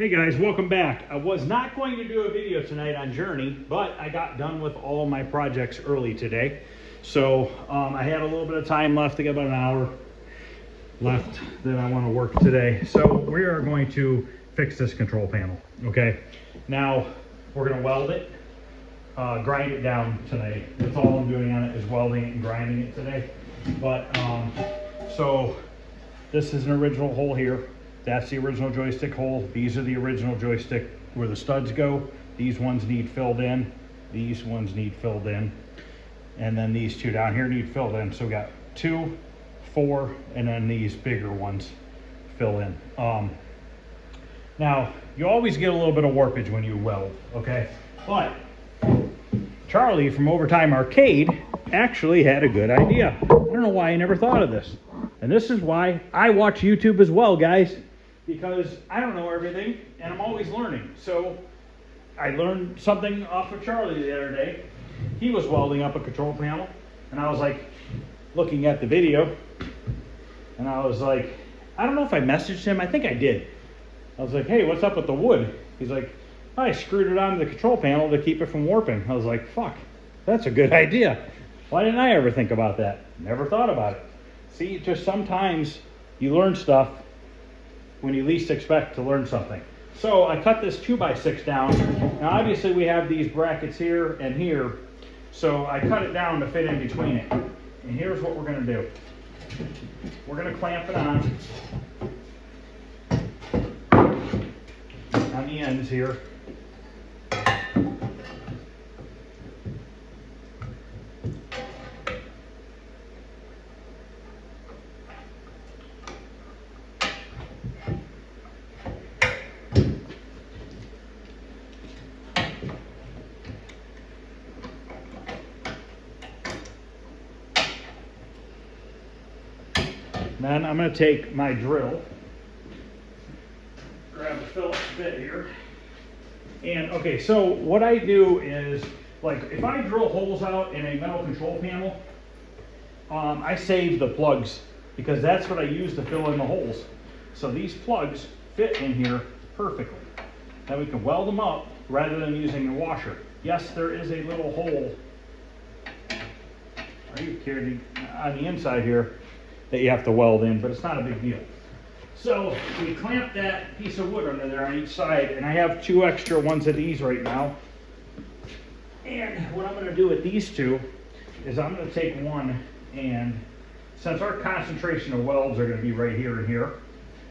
Hey guys, welcome back. I was not going to do a video tonight on Journey, but I got done with all my projects early today. So I had a little bit of time left. I got about an hour left that I want to work today. So we are going to fix this control panel, okay? Now, we're going to weld it, grind it down tonight. That's all I'm doing on it is welding it and grinding it today. But, so this is an original hole here. That's the original joystick hole. These are the original joystick where the studs go. These ones need filled in. These ones need filled in. And then these two down here need filled in. So we got 2, 4, and then these bigger ones fill in. Now, you always get a little bit of warpage when you weld, okay? But Charlie from Overtime Arcade actually had a good idea. I don't know why I never thought of this. And this is why I watch YouTube as well, guys, because I don't know everything and I'm always learning. So I learned something off of Charlie the other day. He was welding up a control panel and I was like looking at the video and I was like, I don't know if I messaged him. I think I did. I was like, hey, what's up with the wood? He's like, I screwed it onto the control panel to keep it from warping. I was like, fuck, that's a good idea. Why didn't I ever think about that? Never thought about it. See, just sometimes you learn stuff when you least expect to learn something. So I cut this 2x6 down. Now obviously we have these brackets here and here. So I cut it down to fit in between it. And here's what we're gonna do. We're gonna clamp it on the ends here. Then I'm going to take my drill, grab a Phillips bit here, and okay, so what I do is, like, if I drill holes out in a metal control panel, I save the plugs because that's what I use to fill in the holes. So these plugs fit in here perfectly. Then we can weld them up rather than using a washer. Yes, there is a little hole, are you kidding, on the inside here that you have to weld in, but it's not a big deal. So we clamp that piece of wood under there on each side, and I have 2 extra ones of these right now. And what I'm gonna do with these two is I'm gonna take one, and since our concentration of welds are gonna be right here and here,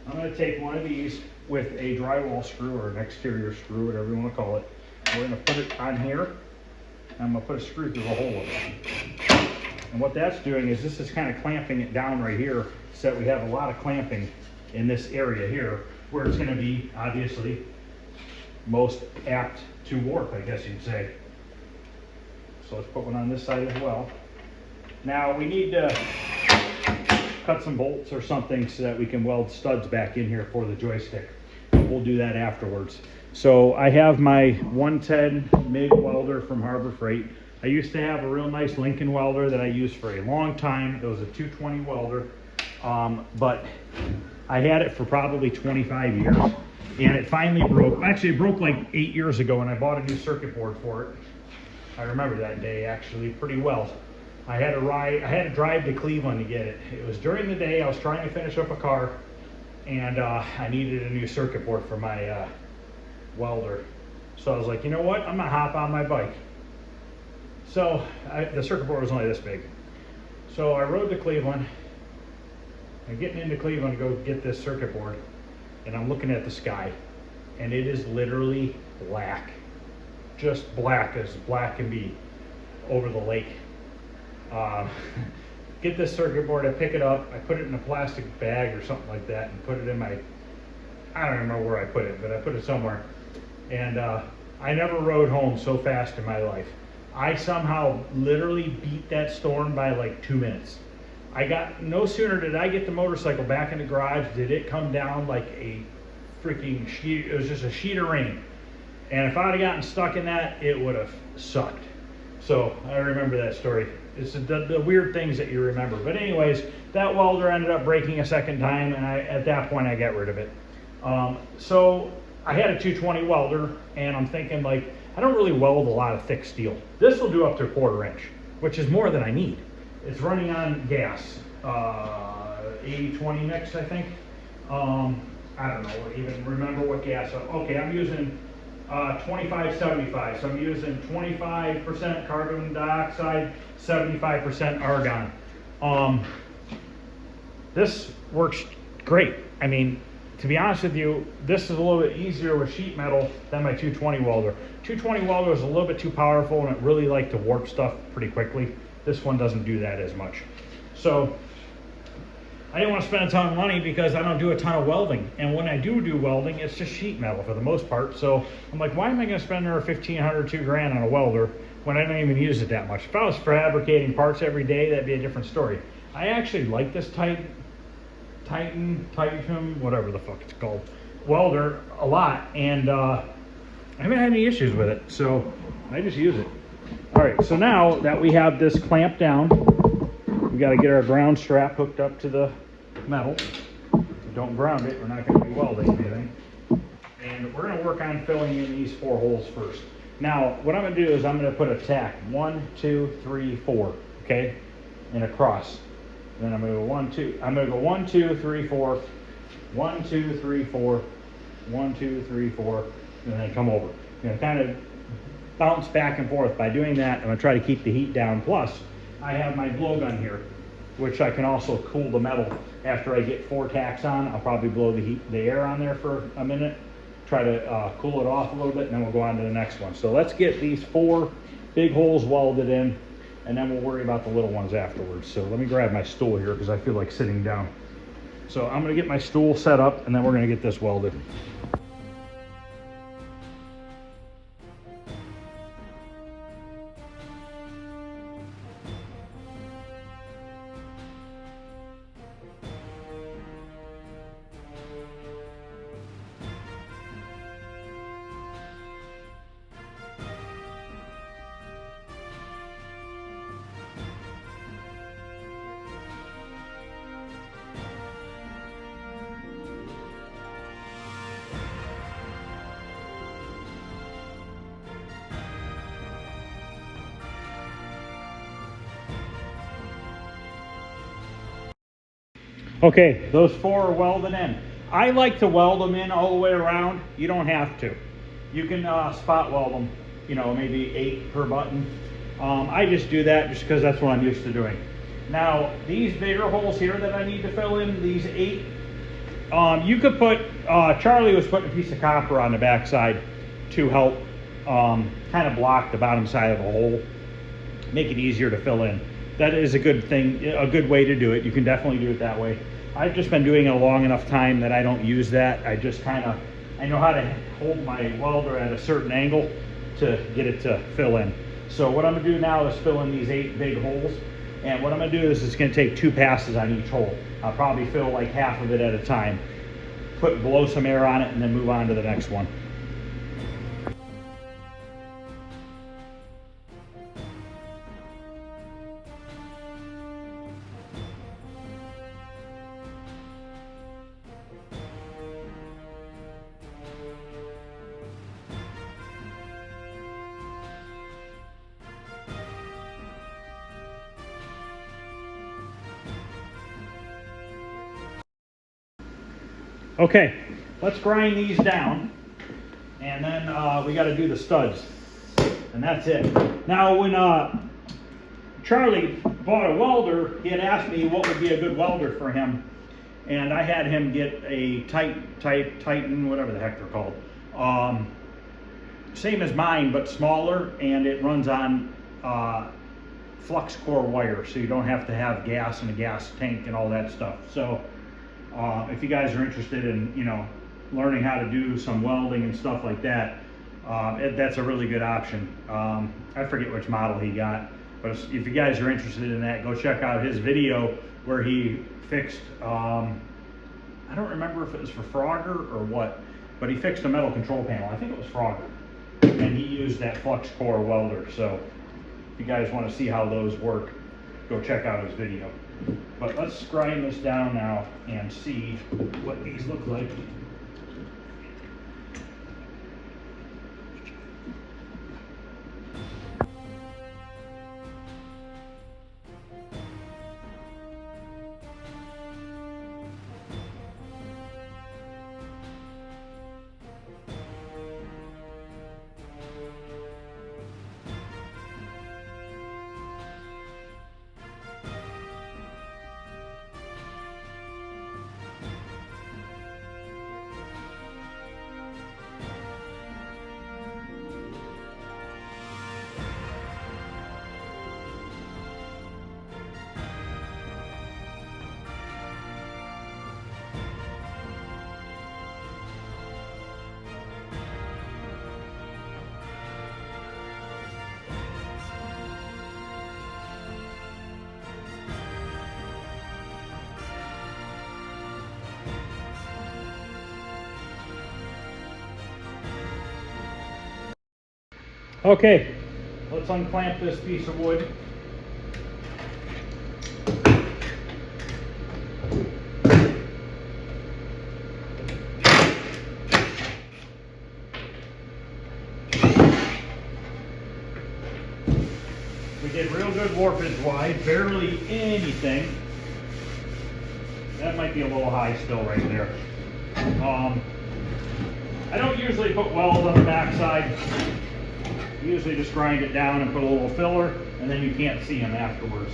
I'm gonna take one of these with a drywall screw or an exterior screw, whatever you wanna call it. We're gonna put it on here, and I'm gonna put a screw through the hole of it. And what that's doing is this is kind of clamping it down right here so that we have a lot of clamping in this area here where it's going to be obviously most apt to warp, I guess you'd say. So let's put one on this side as well. Now we need to cut some bolts or something so that we can weld studs back in here for the joystick. We'll do that afterwards. So I have my 110 MIG welder from Harbor Freight. I used to have a real nice Lincoln welder that I used for a long time. It was a 220 welder, but I had it for probably 25 years, and it finally broke. Actually, it broke like 8 years ago, and I bought a new circuit board for it. I remember that day actually pretty well. I had to drive to Cleveland to get it. It was during the day. I was trying to finish up a car, and I needed a new circuit board for my welder. So I was like, you know what? I'm gonna hop on my bike. So the circuit board was only this big. So I rode to Cleveland. I'm getting into Cleveland to go get this circuit board, and I'm looking at the sky, and it is literally black, just black as black can be over the lake. Get this circuit board, I pick it up, I put it in a plastic bag or something like that, and put it in my, I don't remember where I put it, but I put it somewhere. And I never rode home so fast in my life. I somehow literally beat that storm by like 2 minutes. No sooner did I get the motorcycle back in the garage, did it come down like a freaking sheet. It was just a sheet of rain. And if I'd have gotten stuck in that, it would have sucked. So I remember that story. It's the weird things that you remember. But anyways, that welder ended up breaking a second time, and at that point I got rid of it. So I had a 220 welder, and I'm thinking like, I don't really weld a lot of thick steel. This will do up to 1/4 inch, which is more than I need. It's running on gas, 80-20 mix, I think. I don't know, even remember what gas. Okay, I'm using 25-75, so I'm using 25% carbon dioxide, 75% argon. This works great. I mean, to be honest with you, this is a little bit easier with sheet metal than my 220 welder. 220 welder is a little bit too powerful, and it really likes to warp stuff pretty quickly. This one doesn't do that as much. So I didn't want to spend a ton of money because I don't do a ton of welding. And when I do welding, it's just sheet metal for the most part. So I'm like, why am I going to spend another $1,500, $2,000 on a welder when I don't even use it that much? If I was fabricating parts every day, that'd be a different story. I actually like this Titan, whatever the fuck it's called, welder a lot, and I haven't had any issues with it, so I just use it. All right, so now that we have this clamped down, we got to get our ground strap hooked up to the metal. If we don't ground it, we're not going to be welding anything. And we're going to work on filling in these 4 holes first. Now, what I'm going to do is I'm going to put a tack 1, 2, 3, 4, okay, and across. Then I'm going to go 1, 2. I'm going to go 1, 2, 3, 4, 1, 2, 3, 4, 1, 2, 3, 4, and then come over. You know, kind of bounce back and forth. By doing that, I'm going to try to keep the heat down. Plus, I have my blowgun here, which I can also cool the metal. After I get 4 tacks on, I'll probably blow the air on there for a minute, try to cool it off a little bit, and then we'll go on to the next one. So let's get these 4 big holes welded in, and then we'll worry about the little ones afterwards. So let me grab my stool here because I feel like sitting down. So I'm going to get my stool set up, and then we're going to get this welded. Okay, those 4 are welded in. I like to weld them in all the way around. You don't have to. You can spot weld them, you know, maybe 8 per button. I just do that just because that's what I'm used to doing. Now, these bigger holes here that I need to fill in, these 8, you could put, Charlie was putting a piece of copper on the back side to help kind of block the bottom side of the hole, make it easier to fill in. That is a good thing, a good way to do it. You can definitely do it that way. I've just been doing it a long enough time that I don't use that. I just kind of, I know how to hold my welder at a certain angle to get it to fill in. So what I'm gonna do now is fill in these 8 big holes. And what I'm gonna do is it's gonna take 2 passes on each hole. I'll probably fill like half of it at a time. Blow some air on it and then move on to the next one. Okay, let's grind these down, and then we got to do the studs, and that's it. Now, when Charlie bought a welder, he had asked me what would be a good welder for him, and I had him get a Titan, whatever the heck they're called. Same as mine, but smaller, and it runs on flux core wire, so you don't have to have gas in a gas tank and all that stuff. So if you guys are interested in, you know, learning how to do some welding and stuff like that, that's a really good option. I forget which model he got, but if you guys are interested in that, go check out his video where he fixed, I don't remember if it was for Frogger or what, but he fixed a metal control panel. I think it was Frogger, and he used that flux core welder. So if you guys want to see how those work, go check out his video. But let's grind this down now and see what these look like. Okay, let's unclamp this piece of wood. We did real good warpage wide, barely anything. That might be a little high still right there. I don't usually put welds on the backside. I usually just grind it down and put a little filler, and then you can't see them afterwards.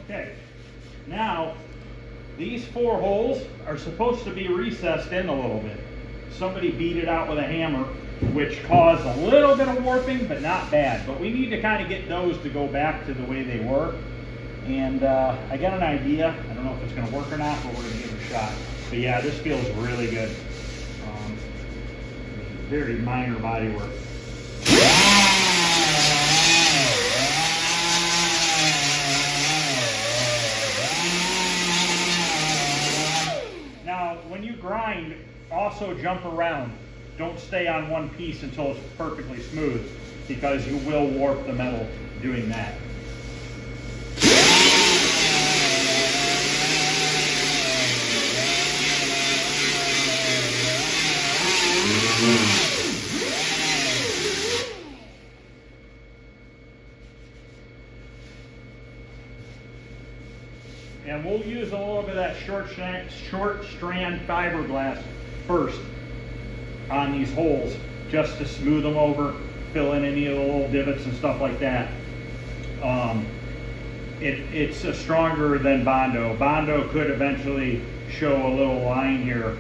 Okay, now these 4 holes are supposed to be recessed in a little bit. Somebody beat it out with a hammer, which caused a little bit of warping, but not bad. But we need to kind of get those to go back to the way they were. And I got an idea. I don't know if it's going to work or not, but we're going to give it a shot. But yeah, this feels really good. Very minor body work. Now, when you grind, also jump around. Don't stay on one piece until it's perfectly smooth, because you will warp the metal doing that. And we'll use a little bit of that short strand fiberglass first on these holes, just to smooth them over, fill in any of the little divots and stuff like that. It's stronger than Bondo. Bondo could eventually show a little line here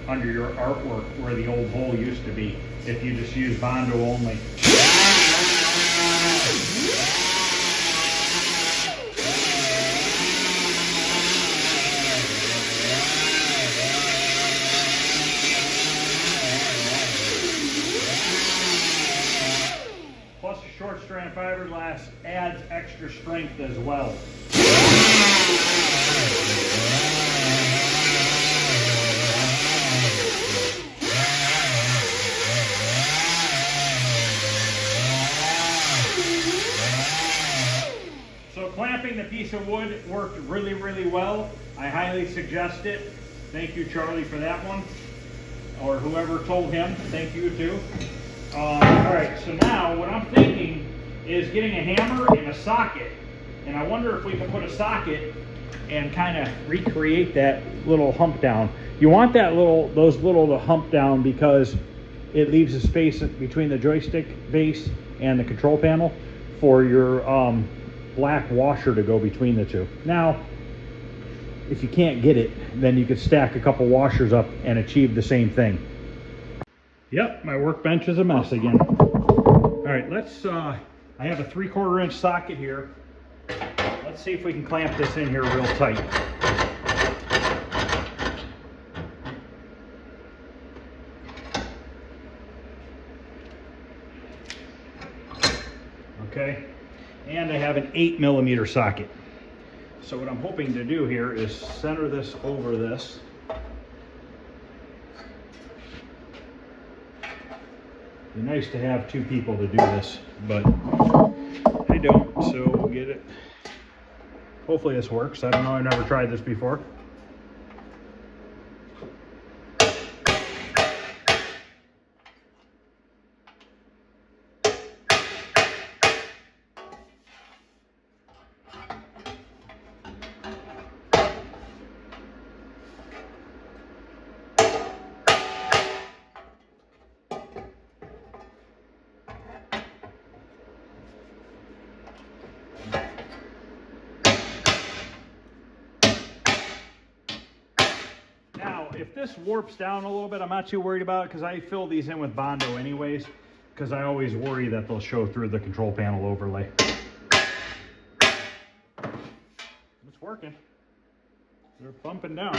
under your artwork where the old hole used to be, if you just use Bondo only. Plus the short strand fiberglass adds extra strength as well. So clamping the piece of wood worked really, really well. I highly suggest it. Thank you, Charlie, for that one. Or whoever told him, thank you too. All right, so now what I'm thinking is getting a hammer and a socket. And I wonder if we can put a socket and kind of recreate that little hump down. You want that those little hump down because it leaves a space between the joystick base and the control panel for your black washer to go between the two. Now, if you can't get it, then you could stack a couple washers up and achieve the same thing. Yep, my workbench is a mess again. All right, let's, I have a 3/4 inch socket here. Let's see if we can clamp this in here real tight. Okay, and I have an 8mm socket. So what I'm hoping to do here is center this over this. It'd be nice to have 2 people to do this, but I don't, so we'll get it. Hopefully this works. I don't know, I've never tried this before. if this warps down a little bit, I'm not too worried about it because I fill these in with Bondo anyways, because I always worry that they'll show through the control panel overlay. It's working. They're bumping down.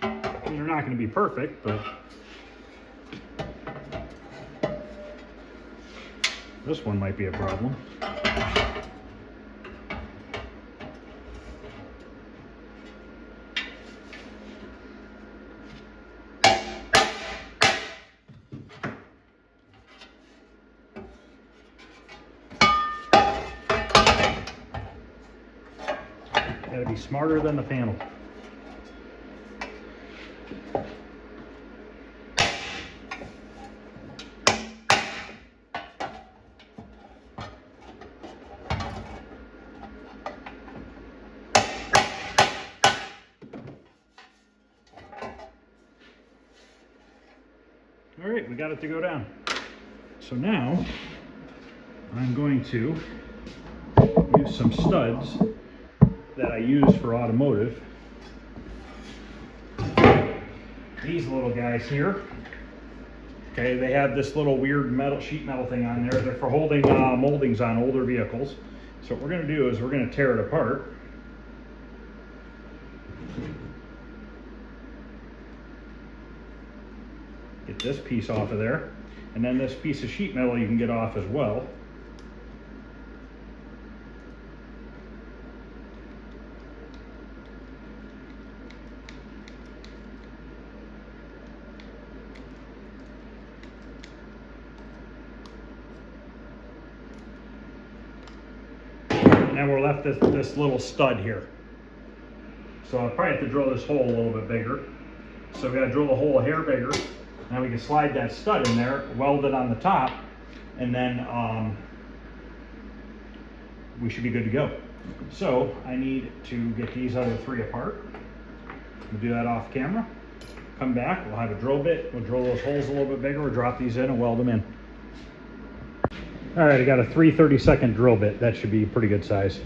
I mean, they're not going to be perfect, but this one might be a problem. Gotta be smarter than the panel. All right, we got it to go down. So now I'm going to use some studs that I use for automotive. These little guys here. Okay, they have this little weird sheet metal thing on there. They're for holding moldings on older vehicles. So what we're going to do is we're going to tear it apart. Get this piece off of there. And then this piece of sheet metal you can get off as well. And then we're left this little stud here. So I'll probably have to drill this hole a little bit bigger. So we got to drill the hole a hair bigger. Now we can slide that stud in there, weld it on the top, and then we should be good to go. So I need to get these other three apart. We'll do that off camera. Come back, we'll have a drill bit. We'll drill those holes a little bit bigger. We'll drop these in and weld them in. All right, I got a 3/32 drill bit. That should be pretty good size.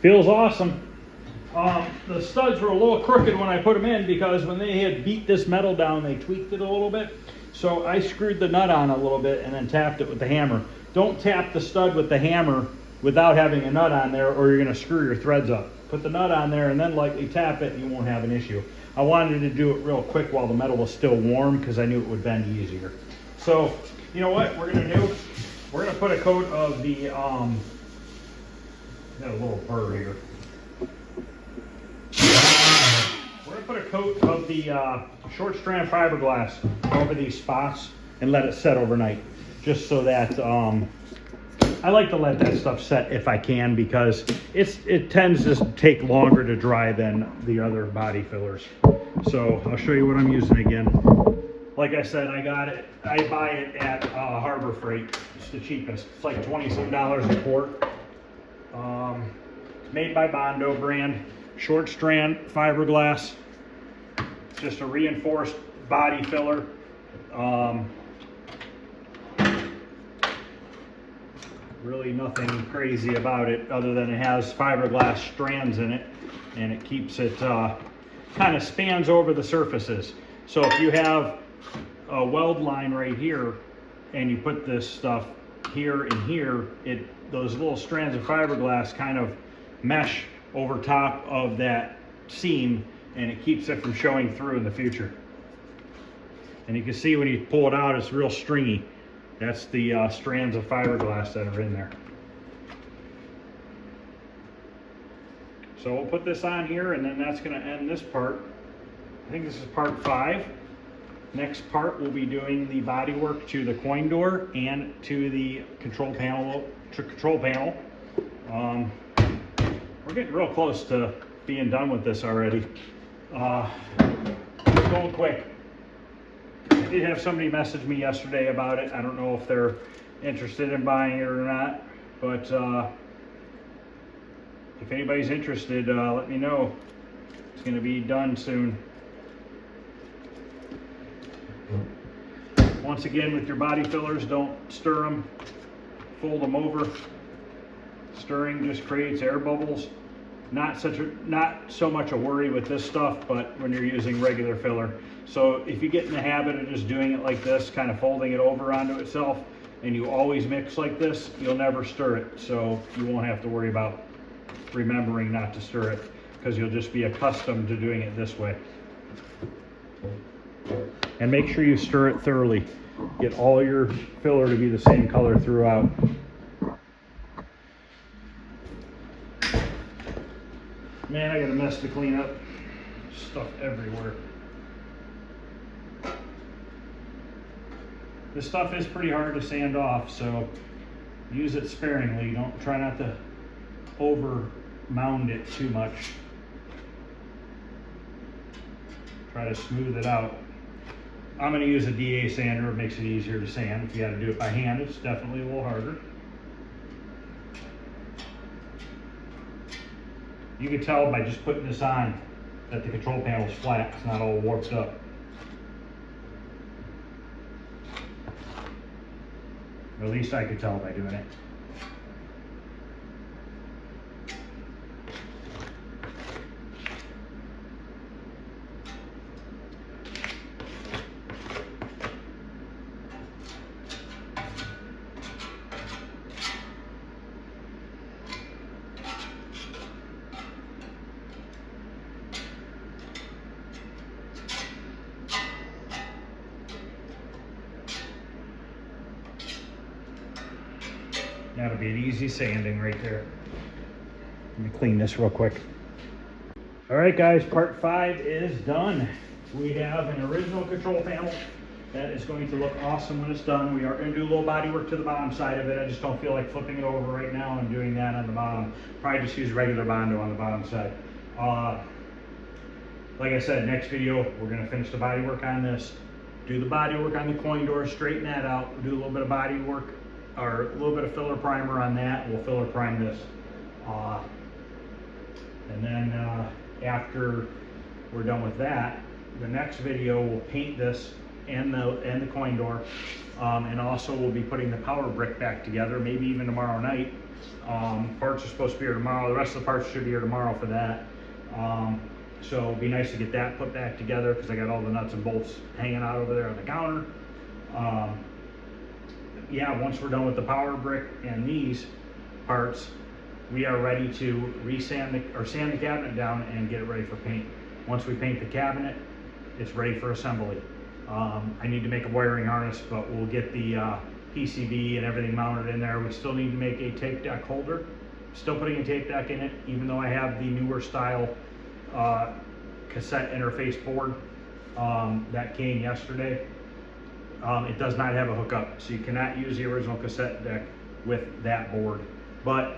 Feels awesome. The studs were a little crooked when I put them in because when they had beat this metal down, they tweaked it a little bit. So I screwed the nut on a little bit and then tapped it with the hammer. Don't tap the stud with the hammer without having a nut on there or you're gonna screw your threads up. Put the nut on there and then lightly tap it and you won't have an issue. I wanted to do it real quick while the metal was still warm because I knew it would bend easier. So, you know what we're gonna do? We're gonna put a coat of the, got a little burr here. We're going to put a coat of the short strand fiberglass over these spots and let it set overnight. Just so that, I like to let that stuff set if I can because it tends to take longer to dry than the other body fillers. So I'll show you what I'm using again. Like I said, I buy it at Harbor Freight. It's the cheapest. It's like $20-some a quart. Made by Bondo brand, short strand fiberglass, just a reinforced body filler. Really nothing crazy about it other than it has fiberglass strands in it and it keeps it kind of spans over the surfaces. So if you have a weld line right here and you put this stuff here and here, those little strands of fiberglass kind of mesh over top of that seam and it keeps it from showing through in the future. And you can see when you pull it out, it's real stringy. That's the strands of fiberglass that are in there. So we'll put this on here and then that's going to end this part. I think this is part 5. Next part, we'll be doing the body work to the coin door and to the control panel. We're getting real close to being done with this already. It's going quick. I did have somebody message me yesterday about it. I don't know if they're interested in buying it or not, but if anybody's interested, let me know. It's going to be done soon. Once again, with your body fillers, don't stir them, fold them over. Stirring just creates air bubbles. Not so much a worry with this stuff, but when you're using regular filler. So if you get in the habit of just doing it like this, kind of folding it over onto itself, and you always mix like this, you'll never stir it. So you won't have to worry about remembering not to stir it, because you'll just be accustomed to doing it this way. And make sure you stir it thoroughly. Get all your filler to be the same color throughout. Man, I got a mess to clean up. Stuff everywhere. This stuff is pretty hard to sand off, so use it sparingly. Don't try not to over mound it too much. Try to smooth it out. I'm going to use a DA sander. It makes it easier to sand. If you got to do it by hand, it's definitely a little harder. You can tell by just putting this on that the control panel is flat. It's not all warped up. Or at least I could tell by doing it. That'll be an easy sanding right there. Let me clean this real quick. All right, guys, part 5 is done. We have an original control panel that is going to look awesome when it's done. We are going to do a little body work to the bottom side of it. I just don't feel like flipping it over right now and doing that on the bottom. Probably just use regular Bondo on the bottom side. Like I said, next video, we're going to finish the body work on this, do the body work on the coin door, straighten that out, do a little bit of body work, or a little bit of filler primer on that. We'll filler prime this. And then after we're done with that, the next video we'll paint this and the coin door. And also we'll be putting the power brick back together, maybe even tomorrow night. Parts are supposed to be here tomorrow. The rest of the parts should be here tomorrow for that. So it'd be nice to get that put back together, because I got all the nuts and bolts hanging out over there on the counter. Yeah, once we're done with the power brick and these parts, we are ready to sand the cabinet down and get it ready for paint. Once we paint the cabinet, it's ready for assembly. I need to make a wiring harness, but we'll get the PCB and everything mounted in there. We still need to make a tape deck holder. Still putting a tape deck in it, even though I have the newer style cassette interface board that came yesterday. It does not have a hookup, so you cannot use the original cassette deck with that board. But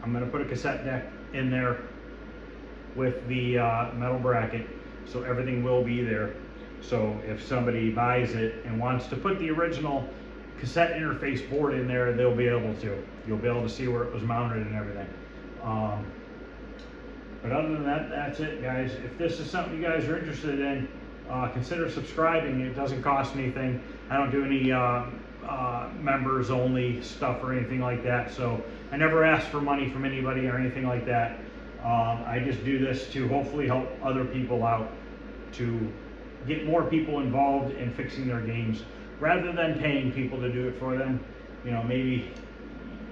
I'm going to put a cassette deck in there with the metal bracket, so everything will be there. So if somebody buys it and wants to put the original cassette interface board in there, they'll be able to. You'll be able to see where it was mounted and everything. But other than that, that's it, guys. If this is something you guys are interested in, consider subscribing. It doesn't cost anything. I don't do any members only stuff or anything like that, so I never ask for money from anybody or anything like that. I just do this to hopefully help other people out, to get more people involved in fixing their games rather than paying people to do it for them. You know, maybe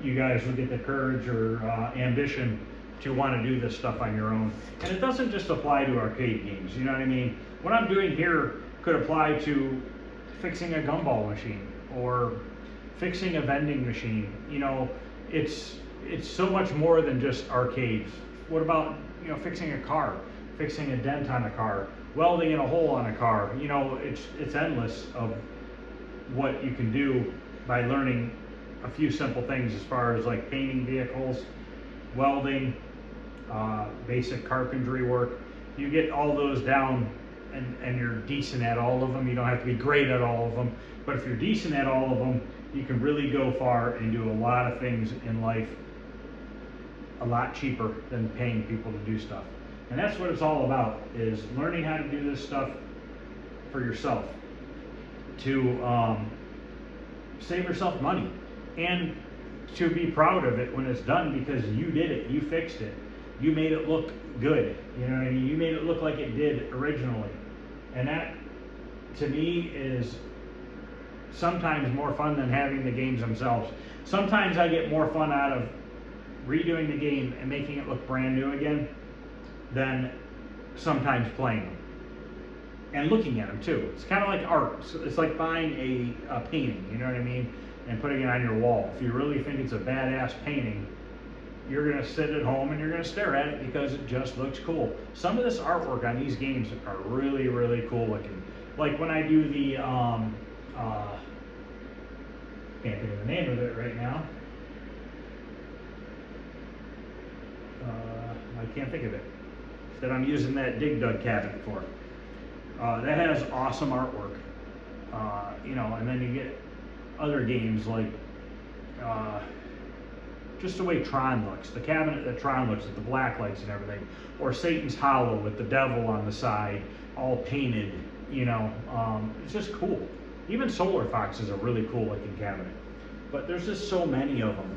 you guys will get the courage or ambition to want to do this stuff on your own. And it doesn't just apply to arcade games, you know what I mean? What I'm doing here could apply to fixing a gumball machine or fixing a vending machine. You know, it's so much more than just arcades. What about, you know, fixing a car, fixing a dent on a car, welding in a hole on a car? You know, it's endless of what you can do by learning a few simple things, as far as like painting vehicles, welding, basic carpentry work. you get all those down and you're decent at all of them. You don't have to be great at all of them, but if you're decent at all of them, you can really go far and do a lot of things in life a lot cheaper than paying people to do stuff. And that's what it's all about, is learning how to do this stuff for yourself, to save yourself money, and to be proud of it when it's done, because you did it, you fixed it, you made it look good, you know what I mean? You made it look like it did originally. And that, to me, is sometimes more fun than having the games themselves. Sometimes I get more fun out of redoing the game and making it look brand new again than sometimes playing them and looking at them too. It's kind of like art. It's like buying a painting, you know what I mean, and putting it on your wall. If you really think it's a badass painting, you're going to sit at home and you're going to stare at it because it just looks cool. Some of this artwork on these games are really, really cool looking. Like when I do the can't think of the name of it right now. I can't think of it. That I'm using that Dig Dug cabinet for. That has awesome artwork. You know, and then you get other games like just the way Tron looks, the cabinet that Tron looks with the black lights and everything, or Satan's Hollow with the devil on the side, all painted. You know, it's just cool. Even Solar Fox is a really cool looking cabinet. But there's just so many of them.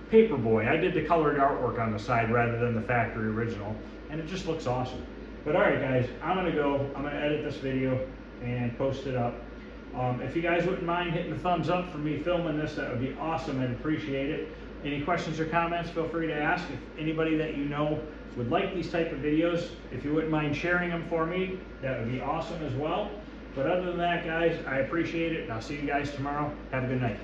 Paperboy, I did the colored artwork on the side rather than the factory original, and it just looks awesome. But alright guys, I'm gonna edit this video and post it up. If you guys wouldn't mind hitting the thumbs up for me filming this, that would be awesome. I'd appreciate it. Any questions or comments, feel free to ask. If anybody that you know would like these type of videos, if you wouldn't mind sharing them for me, that would be awesome as well. But other than that guys, I appreciate it, and I'll see you guys tomorrow. Have a good night.